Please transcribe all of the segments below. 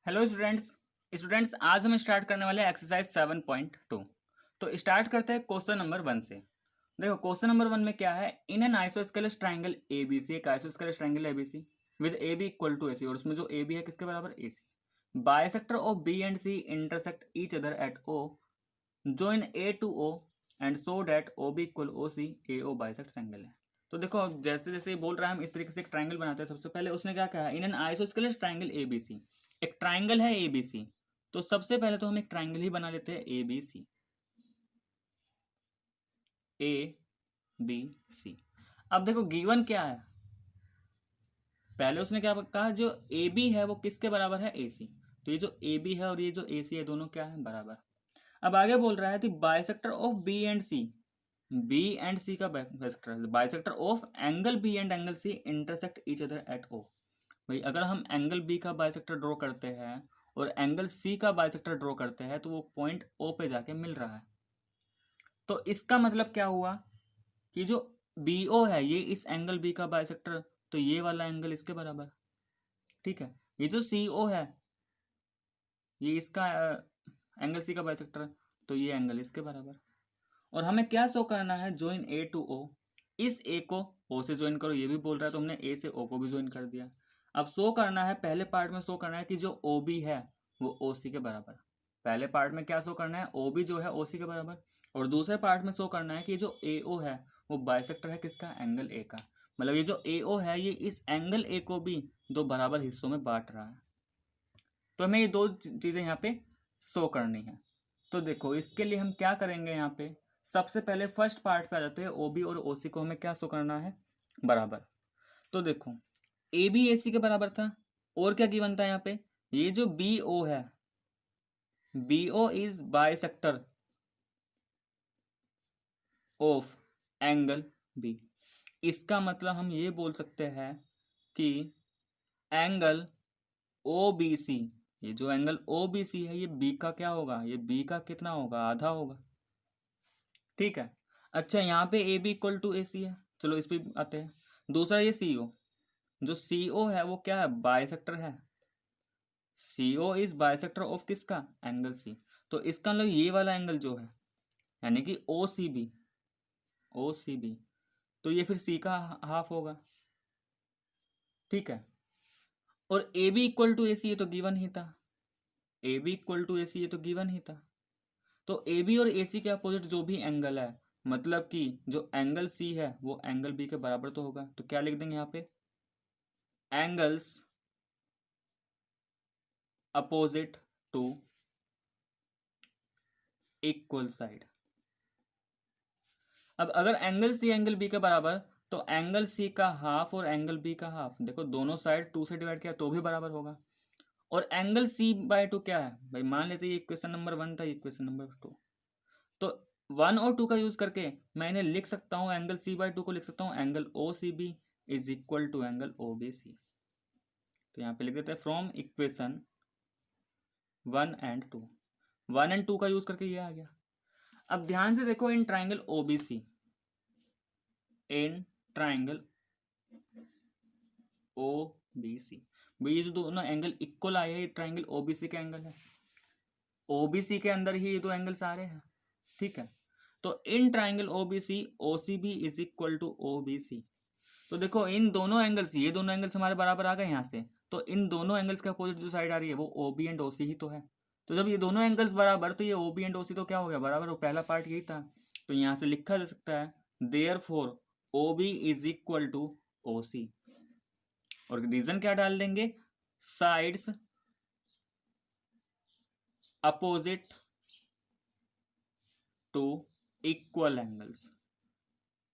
Hello students. Students आज हम start करने वाले हैं एक्सरसाइज 7.2। तो स्टार्ट करते हैं क्वेश्चन नंबर 1 से। देखो क्वेश्चन नंबर 1 में क्या है, in an isosceles triangle ABC, एक isosceles triangle ABC with A B equal to AC, और उसमें जो ए बी है किसके बराबर, A C. Bisector of B and C intersect each other at O, join A to O and so that OB equal OC AO bisect angle है। तो देखो अब जैसे जैसे ये बोल रहा है हम इस तरीके से एक ट्राइंगल बनाते हैं। सबसे पहले उसने क्या कहा, इन एन आइसोस्केलस ट्राइंगल ABC, एक ट्राइंगल है ABC। तो सबसे पहले तो हम एक ट्राइंगल ही बना लेते हैं ABC, ABC। अब देखो गिवन क्या है, पहले उसने क्या कहा, जो AB है वो किसके बराबर है, AC। तो ये जो AB है और ये जो AC है दोनों क्या है, बराबर। अब आगे बोल रहा है कि bisector of B and C, B and C का bisector, bisector of angle B and angle C intersect each other at O. भाई अगर हम एंगल बी का बाइसेक्टर ड्रॉ करते हैं और एंगल सी का बाइसेक्टर ड्रॉ करते हैं तो वो पॉइंट ओ पे जाके मिल रहा है। तो इसका मतलब क्या हुआ कि जो बी ओ है ये इस एंगल बी का बाइसेक्टर, तो ये वाला एंगल इसके बराबर। ठीक है, ये जो सी ओ है ये इसका एंगल सी का बाइसेक्टर, तो ये एंगल इसके बराबर। और हमें क्या शो करना है, ज्वाइन ए टू ओ। इस ए को ओ से ज्वाइन करो, ये भी बोल रहा है तो हमने ए से ओ को भी ज्वाइन कर दिया। अब शो करना है, पहले पार्ट में शो करना है कि जो ओ बी है वो ओ सी के बराबर। पहले पार्ट में क्या शो करना है, ओ बी जो है ओ सी के बराबर। और दूसरे पार्ट में शो करना है कि जो ए ओ है वो बाइसेक्टर है किसका, एंगल ए का। मतलब ये जो ए ओ है ये इस एंगल ए को भी दो बराबर हिस्सों में बांट रहा है। तो हमें ये दो चीज़ें यहाँ पे शो करनी है। तो देखो इसके लिए हम क्या करेंगे, यहाँ पे सबसे पहले फर्स्ट पार्ट पे आ जाते हैं। ओ बी और ओ सी को हमें क्या शो करना है, बराबर। तो देखो ए बी ए सी के बराबर था, और क्या गिवन था यहाँ पे, ये जो बी ओ है, B O is bisector of angle B. इसका मतलब हम ये बोल सकते हैं कि एंगल ओ बी सी, ये जो एंगल ओ बी सी है ये बी का क्या होगा, ये बी का कितना होगा, आधा होगा। ठीक है। अच्छा यहाँ पे ए बी इक्वल टू ए सी है, चलो इस पे आते हैं। दूसरा ये सी ओ, जो सी ओ है वो क्या है, बाइसेक्टर है। सी ओ इज बाइसेक्टर ऑफ किसका, एंगल सी। तो इसका मतलब ये वाला एंगल जो है, यानी कि ओ सी बी, ओ सी बी, तो ये फिर सी का हाफ होगा। ठीक है। और ए बी इक्वल टू ए सी ये तो गिवन ही था, ए बी इक्वल टू ए सी ये तो गिवन ही था। तो ए बी और ए सी के अपोजिट जो भी एंगल है, मतलब कि जो एंगल सी है वो एंगल बी के बराबर तो होगा। तो क्या लिख देंगे यहाँ पे, angles opposite to equal side. अब अगर एंगल सी एंगल बी के बराबर, तो एंगल सी का हाफ और एंगल बी का हाफ, देखो दोनों साइड टू से डिवाइड किया तो भी बराबर होगा। और एंगल सी बाय टू क्या है भाई, मान लेते ये इक्वेशन नंबर 1 था, इक्वेशन नंबर 2। तो 1 और 2 का यूज करके मैं इन्हें लिख सकता हूँ, एंगल सी बाय टू को लिख सकता हूँ angle O C B is equal to angle O B C. तो यहाँ पे लिख देते हैं फ्रॉम इक्वेशन 1 एंड 2, 1 एंड 2 का यूज करके ये आ गया। अब ध्यान से देखो, इन ट्राइंगल ओबीसी, इन ट्राइंगल ओबीसी, भाई ये जो दोनों एंगल इक्वल आए हैं ये ट्राइंगल ओबीसी के एंगल है। ओबीसी के अंदर ही ये दो एंगल्स आ रहे हैं। ठीक है। तो in triangle OBC OCB is equal to OBC. तो देखो इन दोनों एंगल्स, ये दोनों एंगल्स हमारे बराबर आ गए यहाँ से। तो इन दोनों एंगल्स के अपोजिट जो साइड आ रही है वो ओ बी एंड ओ सी ही तो है। तो जब ये दोनों एंगल्स बराबर, तो ये ओ बी एंड ओ सी तो क्या हो गया, बराबर। वो पहला पार्ट यही था। तो यहाँ से लिखा जा सकता है therefore O B is equal to O C. और रीजन क्या डाल देंगे, sides opposite to equal angles.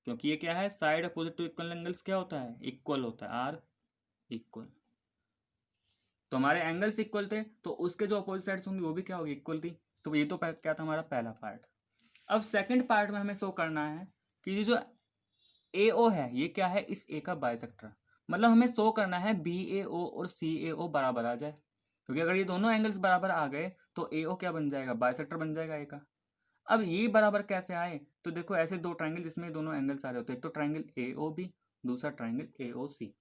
क्योंकि ये क्या है, side opposite to equal angles क्या होता है, इक्वल होता है, आर इक्वल। तो हमारे एंगल्स इक्वल थे तो उसके जो अपोजिट साइड्स होंगी वो भी क्या होगी, इक्वल थी। तो ये तो क्या था, हमारा पहला पार्ट। अब सेकंड पार्ट में हमें शो करना है कि ये जो ए ओ है ये क्या है, इस ए का बाइसेक्टर। मतलब हमें शो करना है बी ए ओ और सी ए ओ बराबर आ जाए। क्योंकि अगर ये दोनों एंगल्स बराबर आ गए तो ए ओ क्या बन जाएगा, बाइसेक्टर बन जाएगा ए का। अब ये बराबर कैसे आए, तो देखो ऐसे दो ट्राइंगल जिसमें दोनों एंगल्स आ रहे होते हैं, एक तो ट्राइंगल ए ओ बी, दूसरा ट्राइंगल ए ओ सी।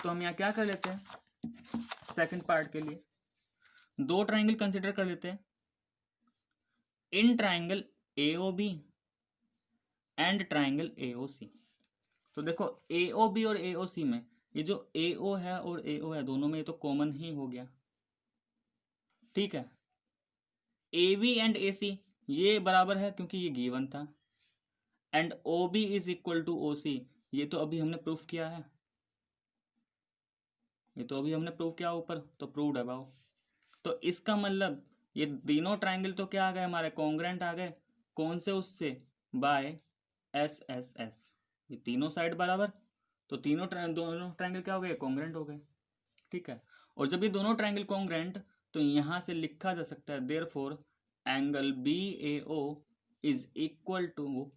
तो हम यहाँ क्या कर लेते हैं, सेकंड पार्ट के लिए दो ट्राइंगल कंसिडर कर लेते हैं, in triangle AOB and triangle AOC। तो देखो AOB और AOC में ये जो AO है और AO है दोनों में ये तो कॉमन ही हो गया, ठीक है। AB एंड AC ये बराबर है क्योंकि ये गिवन था, and OB is equal to OC ये तो अभी हमने प्रूफ किया है, ये तो अभी हमने प्रूफ किया ऊपर, तो प्रूव्ड अबाउ। तो इसका मतलब ये तीनों ट्राइंगल तो क्या आ गए हमारे, कॉन्ग्रेंट आ गए, कौन से उससे, बाय SSS, ये तीनों साइड बराबर, तो दोनों ट्राइंगल क्या हो गए, कॉन्ग्रेंट हो गए, ठीक है। और जब ये दोनों ट्राइंगल कॉन्ग्रेंट तो यहाँ से लिखा जा सकता है therefore angle BAO is equal to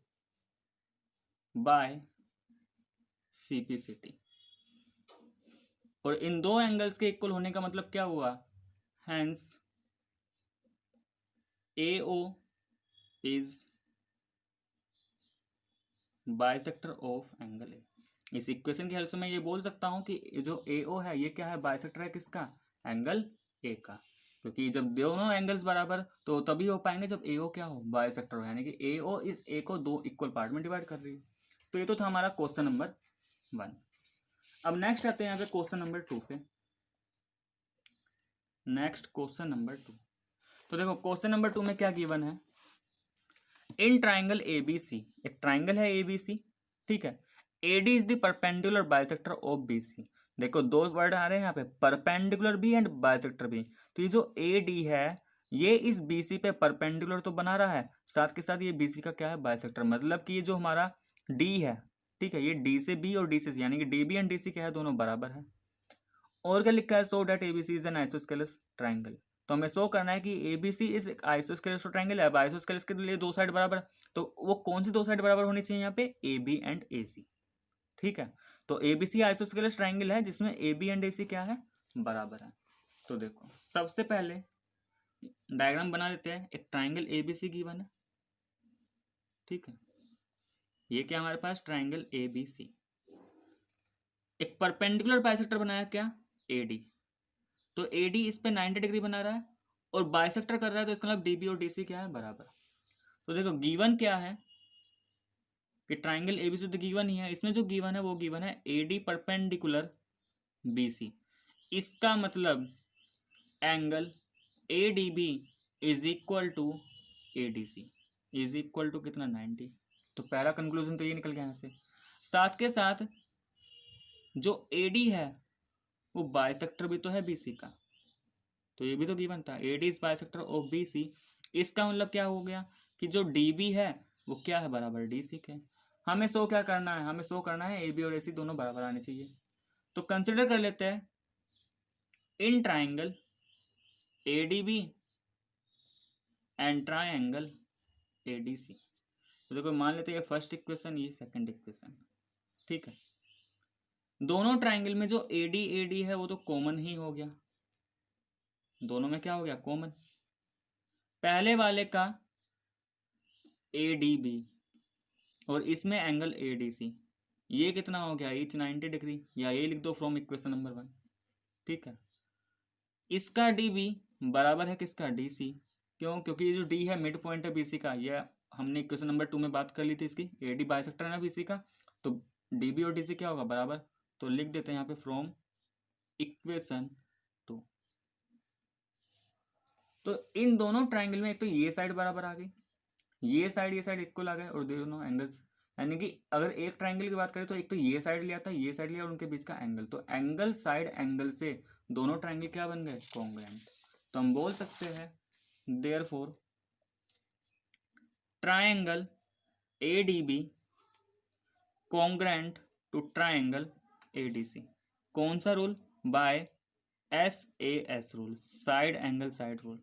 by CPCT। और इन दो एंगल्स के इक्वल होने का मतलब क्या हुआ, hence AO is bisector of angle A. इस इक्वेशन की हेल्प से मैं ये बोल सकता हूँ कि जो AO है ये क्या है, बाइसेक्टर है किसका, एंगल ए का, क्योंकि जब दोनों एंगल्स बराबर तो तभी हो पाएंगे जब AO क्या हो, बाइसेक्टर हो, यानी कि AO इस A को दो इक्वल पार्ट में डिवाइड कर रही है। तो ये तो था हमारा क्वेश्चन नंबर 1। अब नेक्स्ट आते हैं यहाँ पे क्वेश्चन नंबर 2 पे। नेक्स्ट क्वेश्चन नंबर 2, तो देखो क्वेश्चन नंबर 2 में क्या गिवन है, इन ट्राइंगल ABC, एक ट्राइंगल है ABC, ठीक है, AD is the perpendicular bisector of BC। देखो दो वर्ड आ रहे हैं यहाँ पे, परपेंडिकुलर भी एंड बाइसेक्टर भी। तो ये जो AD है ये इस BC पे परपेंडिकुलर तो बना रहा है, साथ के साथ ये BC का क्या है, बाइसेक्टर, मतलब कि ये जो हमारा D है, ठीक है, ये D से B और D से C, यानी कि DB एंड DC क्या है, दोनों बराबर है। और क्या लिखा है, so that ABC is an isosceles triangle. तो हमें शो करना है कि ABC इज एक आइसोस्केलस ट्राइंगल है। अब आइसोस्केलस के लिए दो साइड बराबर, तो वो कौन सी दो साइड बराबर होनी चाहिए यहाँ पे, AB एंड AC, ठीक है। तो ABC आइसोस्केलस ट्राइंगल है जिसमें AB एंड AC क्या है, बराबर है। तो देखो सबसे पहले डायग्राम बना लेते हैं, एक ट्राइंगल ABC गिवन है, ठीक है, ये क्या हमारे पास ट्राइंगल ABC, एक परपेंडिकुलर बाइसेक्टर बनाया क्या, AD, तो AD इस पे 90 डिग्री बना रहा है और बाइसेक्टर कर रहा है, तो इसका मतलब DB और DC क्या है, बराबर। तो देखो गिवन क्या है कि ट्राइंगल ABC तो गिवन ही है, इसमें जो गिवन है वो गिवन है AD परपेंडिकुलर BC, इसका मतलब angle ADB is equal to ADC is equal to कितना, 90। तो पहला कंक्लूजन तो ये निकल गया यहाँ से। साथ के साथ जो AD है वो बाइसेक्टर भी तो है BC का, तो ये भी तो गिवन था, AD is bisector of BC। इसका मतलब क्या हो गया कि जो DB है वो क्या है, बराबर DC के। हमें शो क्या करना है, हमें शो करना है AB और AC दोनों बराबर आने चाहिए। तो कंसिडर कर लेते हैं in triangle ADB and triangle ADC। तो देखो मान लेते हैं फर्स्ट इक्वेशन, ये सेकंड इक्वेशन, ठीक है। दोनों ट्राइंगल में जो AD है वो तो कॉमन ही हो गया, दोनों में क्या हो गया, कॉमन। पहले वाले का ADB और इसमें एंगल ADC, ये कितना हो गया, ईच 90 डिग्री, या ये लिख दो फ्रॉम इक्वेशन नंबर 1, ठीक है। इसका DB बराबर है किसका, DC, क्यों, क्योंकि ये जो D है मिड पॉइंट है BC का, ये हमने इक्वेशन नंबर 2 में बात कर ली थी इसकी, AD बाइसेक्टर है ना BC का, तो DB और DC क्या होगा, बराबर। तो लिख देते हैं यहाँ पे फ्रॉम इक्वेशन 2। तो इन दोनों ट्राइंगल में एक तो ये साइड बराबर आ गई, ये साइड इक्वल आ गए, और दोनों एंगल्स, यानी कि अगर एक ट्राइंगल की बात करें तो एक तो ये साइड लिया था, ये साइड लिया, और उनके बीच का एंगल, तो एंगल साइड एंगल से दोनों ट्राइंगल क्या बन गए, कॉन्ग्रुएंट। तो हम बोल सकते हैं therefore triangle ADB congruent to triangle ADC। कौन सा rule, by SAS rule, side angle side rule.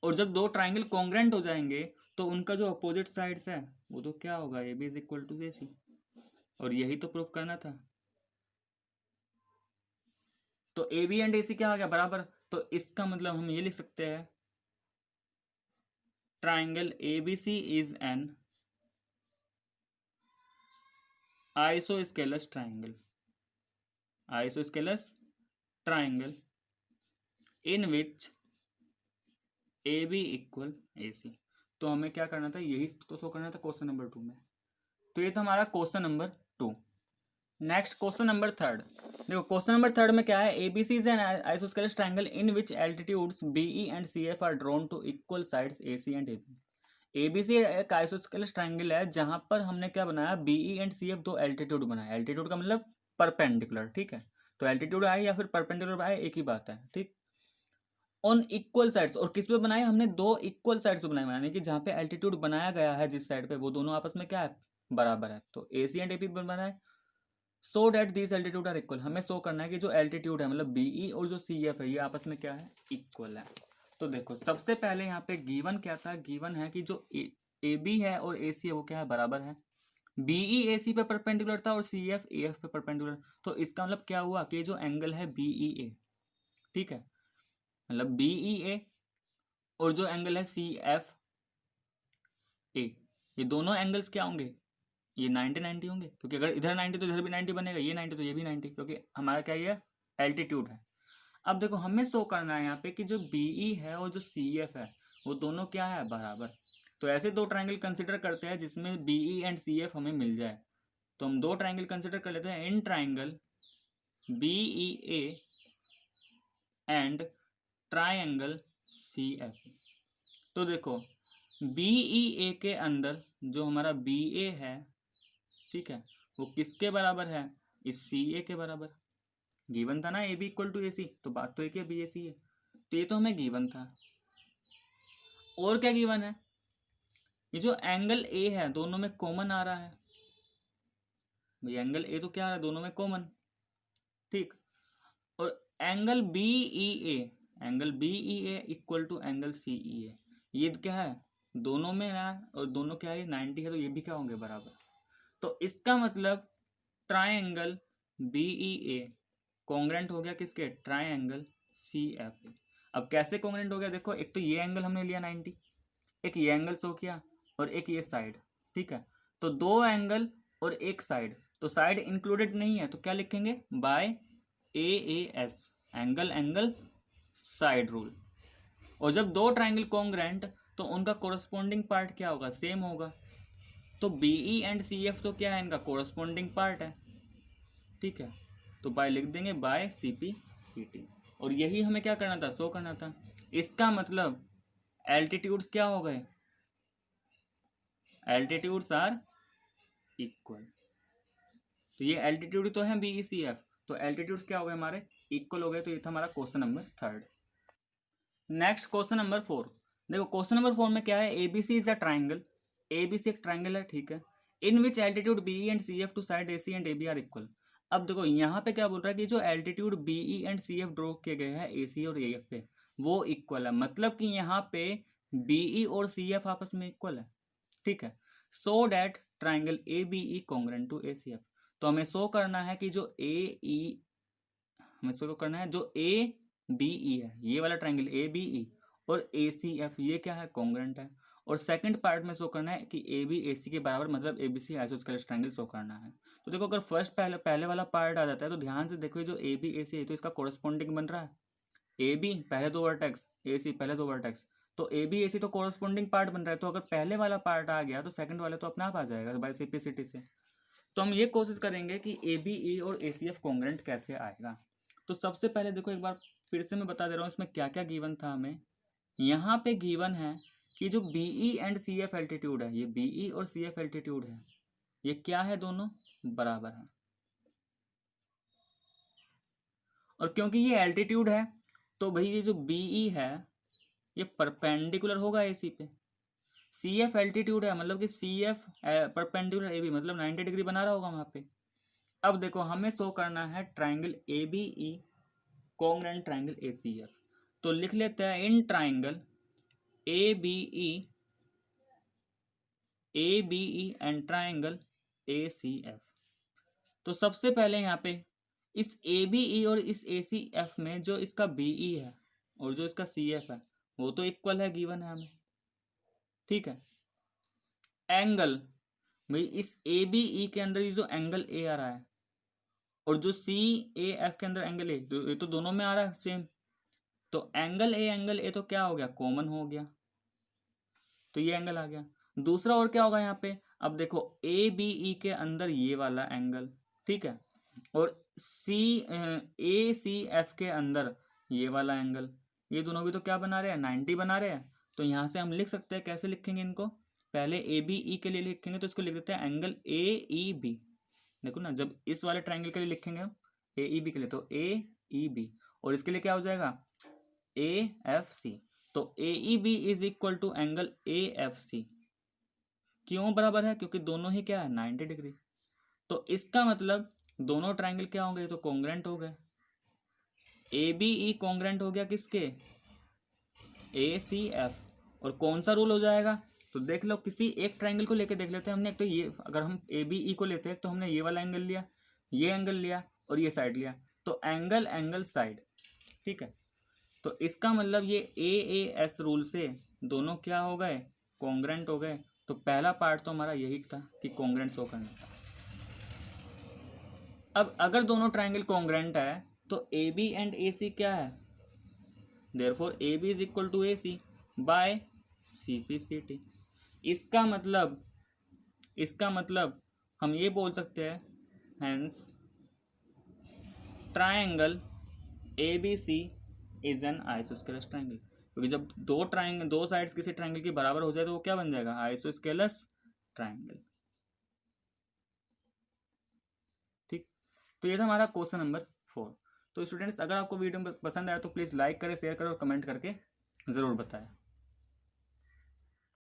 और जब दो ट्राइंगल कॉन्ग्रुएंट हो जाएंगे तो उनका जो अपोजिट साइड्स है वो तो क्या होगा, AB is equal to AC, और यही तो प्रूफ करना था। तो AB एंड AC क्या आ गया, बराबर। तो इसका मतलब हम ये लिख सकते हैं triangle ABC is an isosceles triangle, isosceles triangle in which A B equal A C. तो हमें क्या करना था, यही तो शो करना था क्वेश्चन नंबर 2 में। तो ये था हमारा question number 2। Next question number 3। देखो क्वेश्चन नंबर 3 में क्या है, ABC is an isosceles triangle in which altitudes BE and CF are drawn to equal sides AC and AB. ABC एक आइसोस्केलेस ट्रायंगल है जहां पर हमने क्या बनाया, बीई एंड सीएफ दो एल्टीट्यूड बनाया। एल्टीट्यूड का मतलब परपेंडिकुलर, ठीक है। तो एल्टीट्यूड आए या फिर परपेंडिकुलर आए एक ही बात है, ठीक। ऑन इक्वल साइड्स, और किस पे बनाए हमने, दो इक्वल साइड्स पे बनाए, यानी कि जहाँ पे एल्टीट्यूड बनाया गया है जिस साइड पे वो दोनों आपस में क्या है, बराबर है। तो ए सी एंड ए पी बनाए so that this altitude are equal. हमें शो करना है कि जो एल्टीट्यूड है मतलब बीई और जो सी एफ है ये आपस में क्या है, इक्वल है। तो देखो सबसे पहले यहाँ पे गिवन क्या था, गिवन है कि जो ए बी है और ए सी है वो क्या है, बराबर है। बीई ए सी पे परपेंडिकुलर था और सी एफ ए एफ पे परपेंडिकुलर। तो इसका मतलब क्या हुआ कि जो एंगल है बीई ए, ठीक है, मतलब बीई ए और जो एंगल है सी एफ ए, ये दोनों एंगल्स क्या होंगे, ये 90 90 होंगे, क्योंकि अगर इधर 90 तो इधर भी 90 बनेगा, ये 90 तो ये भी 90, क्योंकि हमारा क्या ये एल्टीट्यूड है। अब देखो हमें शो करना है यहाँ पे कि जो बीई है और जो सी एफ है वो दोनों क्या है, बराबर। तो ऐसे दो ट्राइंगल कंसिडर करते हैं जिसमें बीई एंड सी एफ हमें मिल जाए। तो हम दो ट्राइंगल कंसिडर कर लेते हैं, in triangle BE A and triangle C F. तो देखो बीई ए के अंदर जो हमारा बी ए है, ठीक है, वो किसके बराबर है, इस सी ए के बराबर। गिवन था ना ए B equal to A C, तो बात तो एक है बी ए सी है, तो ये तो हमें गिवन था। और क्या गिवन है, ये जो एंगल ए है दोनों में कॉमन आ रहा है भाई, एंगल ए तो क्या आ रहा है दोनों में कॉमन, ठीक। और angle B E A, angle B E A equal to angle C E A, ये क्या है दोनों में ना, और दोनों क्या है 90 है, तो ये भी क्या होंगे, बराबर। तो इसका मतलब ट्राइंगल बी ई ए कॉन्ग्रेंट हो गया किसके, ट्राइंगल सी एफ ए। अब कैसे कॉन्ग्रेंट हो गया, देखो एक तो ये एंगल हमने लिया 90, एक ये एंगल शो किया, और एक ये साइड, ठीक है। तो दो एंगल और एक साइड, तो साइड इंक्लूडेड नहीं है तो क्या लिखेंगे, by A S, angle angle side rule. और जब दो ट्राइंगल कॉन्ग्रेंट तो उनका कोरस्पॉन्डिंग पार्ट क्या होगा, सेम होगा। तो बीई एंड सी एफ तो क्या है, इनका कोरस्पॉन्डिंग पार्ट है, ठीक है। तो बाय लिख देंगे by C P C T. और यही हमें क्या करना था, शो करना था। इसका मतलब एल्टीट्यूड्स क्या हो गए, एल्टीट्यूड्स आर इक्वल। तो ये एल्टीट्यूड तो है बी सी एफ, तो एल्टीट्यूड्स क्या हो गए हमारे, इक्वल हो गए। तो ये था हमारा question number 3। Next question number 4। देखो क्वेश्चन नंबर 4 में क्या है, ABC is a triangle, ABC एक ट्राइंगल है, ठीक है, in which altitude BE and C F to side A C and A B are equal. अब देखो यहाँ पे क्या बोल रहा है कि जो altitude BE and C F draw किए गए हैं ए सी और ए एफ पे वो इक्वल है, मतलब कि यहाँ पे बीई और सी एफ आपस में इक्वल है, ठीक है। So that triangle A B E congruent to A C F. तो हमें शो करना है कि जो ए ई, हमें शो करना है जो ए बी ई है, ये वाला ट्राइंगल ए बी ई और ए सी एफ ये क्या है, कॉन्ग्रेंट है। और सेकंड पार्ट में शो करना है कि ए बी ए सी के बराबर, मतलब A B C isosceles triangle show करना है। तो देखो अगर फर्स्ट पहले वाला पार्ट आ जाता है तो ध्यान से देखो, जो ए बी ए सी है तो इसका कोरस्पॉन्डिंग बन रहा है, ए बी पहले दो वर्टेक्स, ए सी पहले दो वर्टेक्स, तो ए बी ए सी तो कोरस्पॉन्डिंग पार्ट बन रहा है। तो अगर पहले वाला पार्ट आ गया तो सेकंड वाला तो अपने आप आ जाएगा बाय सिंप्लिसिटी से। तो हम ये कोशिश करेंगे कि ए बी ई और ए सी एफ कॉन्ग्रेंट कैसे आएगा। तो सबसे पहले देखो एक बार फिर से मैं बता दे रहा हूँ इसमें क्या क्या गिवन था हमें। यहाँ पे गिवन है कि जो BE and C F altitude है, ये बीई और सी एफ एल्टीट्यूड है, ये क्या है, दोनों बराबर है। और क्योंकि ये एल्टीट्यूड है तो भाई ये जो बीई है ये परपेंडिकुलर होगा ए सी पे। सी एफ एल्टीट्यूड है मतलब कि C F perpendicular A B, मतलब 90 डिग्री बना रहा होगा वहाँ पे। अब देखो हमें शो करना है triangle A B E congruent triangle A C F. तो लिख लेते हैं in triangle A B E and triangle A C F. तो सबसे पहले यहाँ पे इस ए बी ई और इस ए सी एफ में जो इसका बी ई है और जो इसका सी एफ है वो तो इक्वल है, गिवन है हमें, ठीक है। एंगल भाई इस ए बी ई के अंदर ये जो एंगल ए आ रहा है और जो सी ए एफ के अंदर एंगल ए, तो ये तो दोनों में आ रहा है सेम, तो एंगल ए तो क्या हो गया, कॉमन हो गया, तो ये एंगल आ गया। दूसरा और क्या होगा यहाँ पे, अब देखो ए बी ई के अंदर ये वाला एंगल, ठीक है, और सी ए सी एफ के अंदर ये वाला एंगल, ये दोनों भी तो क्या बना रहे हैं, 90 बना रहे हैं। तो यहाँ से हम लिख सकते हैं, कैसे लिखेंगे इनको, पहले ए बी ई के लिए लिखेंगे तो इसको लिख देते हैं एंगल ए ई बी। देखो ना, जब इस वाले ट्राइंगल के लिए लिखेंगे हम ए ई बी के लिए, तो ए ई बी, और इसके लिए क्या हो जाएगा, ए एफ सी। तो A E B is equal to angle A F C, क्यों बराबर है, क्योंकि दोनों ही क्या है, 90 डिग्री। तो इसका मतलब दोनों ट्राइंगल क्या होंगे, तो कॉन्ग्रेंट हो गए। ए बी ई कॉन्ग्रेंट हो गया किसके, ए सी एफ। और कौन सा रूल हो जाएगा, तो देख लो, किसी एक ट्राइंगल को लेके देख लेते हैं हमने। एक तो ये, अगर हम ए बी ई को लेते हैं तो हमने ये वाला एंगल लिया, ये एंगल लिया और ये साइड लिया, तो एंगल एंगल साइड, ठीक है। तो इसका मतलब ये ए एस रूल से दोनों क्या हो गए, कॉन्ग्रेंट हो गए। तो पहला पार्ट तो हमारा यही था कि कॉन्ग्रेंट शो करना था। अब अगर दोनों ट्राइंगल कॉन्ग्रेंट है तो A B and A C क्या है, therefore A B is equal to A C by C P C T. इसका मतलब हम ये बोल सकते हैं, hence triangle A B C is an isosceles triangle. क्योंकि जब दो साइड्स किसी ट्राइंगल की बराबर हो जाए तो वो क्या बन जाएगा, आइसोस्केलस ट्राइंगल। ठीक, तो ये था हमारा क्वेश्चन नंबर 4। तो स्टूडेंट्स, अगर आपको वीडियो पसंद आया तो प्लीज़ लाइक करें, शेयर करें और कमेंट करके ज़रूर बताएं।